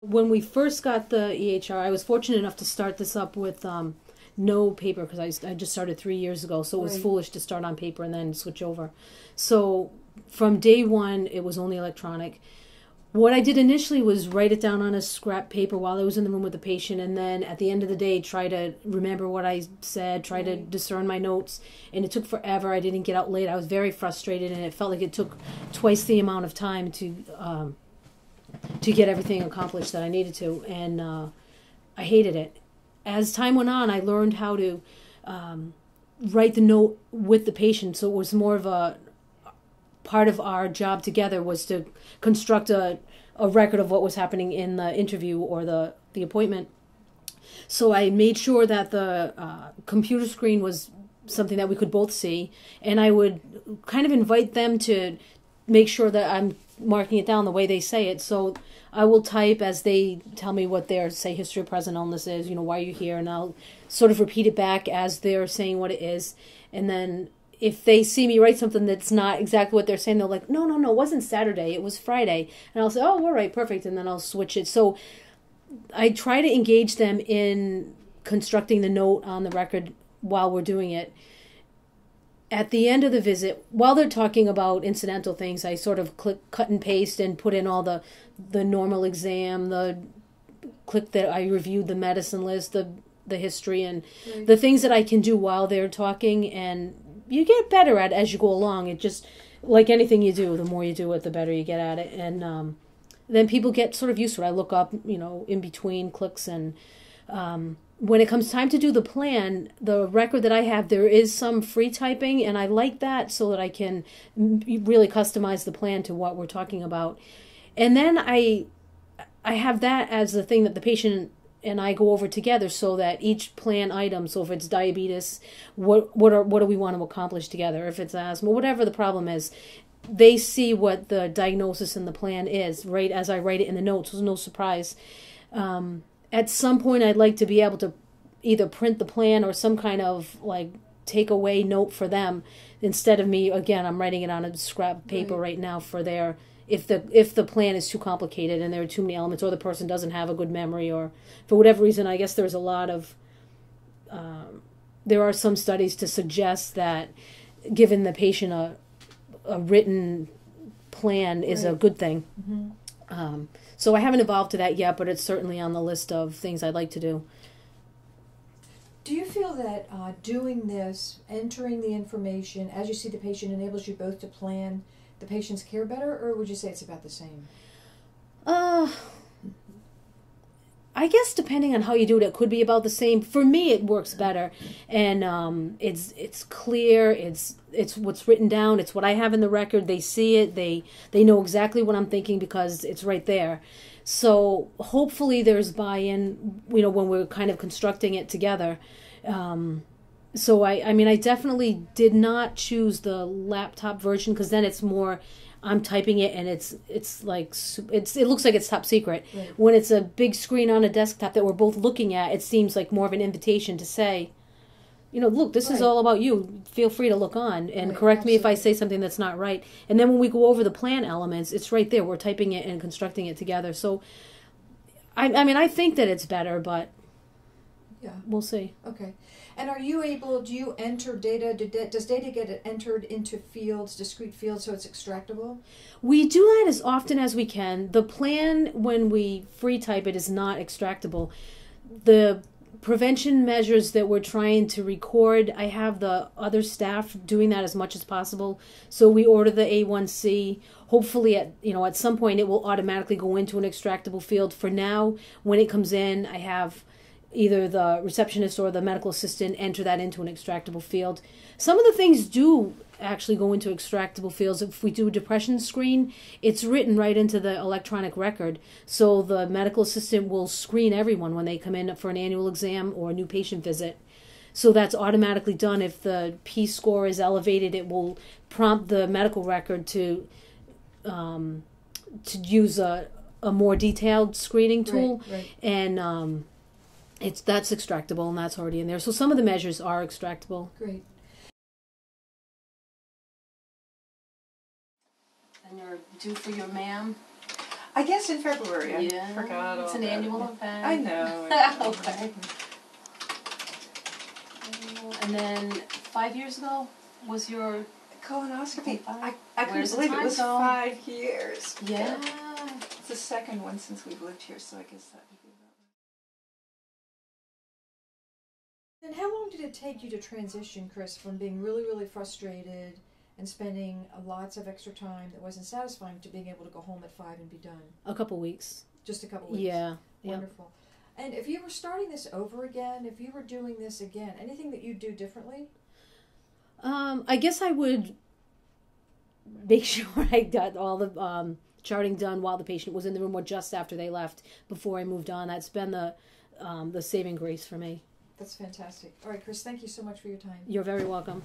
When we first got the EHR, I was fortunate enough to start this up with no paper because I just started 3 years ago, so it was foolish to start on paper and then switch over. So from day one, it was only electronic. What I did initially was write it down on a scrap paper while I was in the room with the patient, and then at the end of the day, try to remember what I said, try to discern my notes, and it took forever. I didn't get out late. I was very frustrated, and it felt like it took twice the amount of time to get everything accomplished that I needed to, and I hated it. As time went on, I learned how to write the note with the patient, so it was more of a part of our job together was to construct a record of what was happening in the interview or the appointment. So I made sure that the computer screen was something that we could both see, and I would kind of invite them to make sure that I'm marking it down the way they say it. So I will type as they tell me what their, say, history of present illness is, why are you here, and I'll sort of repeat it back as they're saying what it is. And then if they see me write something that's not exactly what they're saying, they're like, no, it wasn't Saturday, it was Friday. And I'll say, oh, all right, perfect, and then I'll switch it. So I try to engage them in constructing the note on the record while we're doing it. At the end of the visit, while they're talking about incidental things, I sort of cut and paste and put in all the normal exam, click that I reviewed the medicine list, the history, and the things that I can do while they're talking. And you get better at it as you go along. It just, like anything you do, the more you do it, the better you get at it. And then people get sort of used to it. I look up, in between clicks. And when it comes time to do the plan, the record that I have, there is some free typing, and I like that so that I can really customize the plan to what we're talking about. And then I have that as the thing that the patient and I go over together, so that each plan item, so if it's diabetes, what do we want to accomplish together? If it's asthma, whatever the problem is, they see what the diagnosis and the plan is, right, as I write it in the notes. There's no surprise. At some point, I'd like to be able to either print the plan or some kind of takeaway note for them, instead of me, again, I'm writing it on a scrap paper right now for their, if the plan is too complicated and there are too many elements, or the person doesn't have a good memory, or for whatever reason. I guess there's a lot of, there are some studies to suggest that giving the patient a written plan is a good thing. Mm-hmm. So I haven't evolved to that yet, but it's certainly on the list of things I'd like to do. Do you feel that doing this, entering the information as you see the patient, enables you both to plan the patient's care better, or would you say it's about the same? I guess depending on how you do it, it could be about the same. For me, it works better, and it's clear. It's what's written down. It's what I have in the record. They see it. They know exactly what I'm thinking because it's right there. So hopefully there's buy-in, when we're kind of constructing it together. So I definitely did not choose the laptop version, because then it's more, I'm typing it and it looks like it's top secret. Right. When it's a big screen on a desktop that we're both looking at, it seems like more of an invitation to say, look, this is all about you. Feel free to look on and correct me if I say something that's not right. And then when we go over the plan elements, it's right there. We're typing it and constructing it together. So, I think that it's better, but we'll see. Okay. And do you enter data, does data get entered into fields, discrete fields, so it's extractable? We do that as often as we can. The plan, when we free type it, is not extractable. The prevention measures that we're trying to record, I have the other staff doing that as much as possible. So we order the A1C. Hopefully at some point it will automatically go into an extractable field. For now, when it comes in, I have either the receptionist or the medical assistant enter that into an extractable field. Some of the things do actually go into extractable fields. If we do a depression screen, it's written right into the electronic record. So the medical assistant will screen everyone when they come in for an annual exam or a new patient visit. So that's automatically done. If the P score is elevated, it will prompt the medical record to use a more detailed screening tool. Right. And that's extractable, and that's already in there. So some of the measures are extractable. Great. And you're due for your MAM. I guess in February. Yeah, I forgot all it's an about annual it. event. I know. Okay. And then 5 years ago was your Colonoscopy. Oh, I couldn't where's the believe it time was go? 5 years. yeah. It's the second one since we've lived here, so I guess that would be about And how long did it take you to transition, Chris, from being really, really frustrated and spending lots of extra time that wasn't satisfying to being able to go home at 5 and be done? A couple weeks. Just a couple weeks. Yeah. Wonderful. And if you were starting this over again, if you were doing this again, anything that you'd do differently? I guess I would make sure I got all the charting done while the patient was in the room or just after they left before I moved on. That's been the saving grace for me. That's fantastic. All right, Chris, thank you so much for your time. You're very welcome.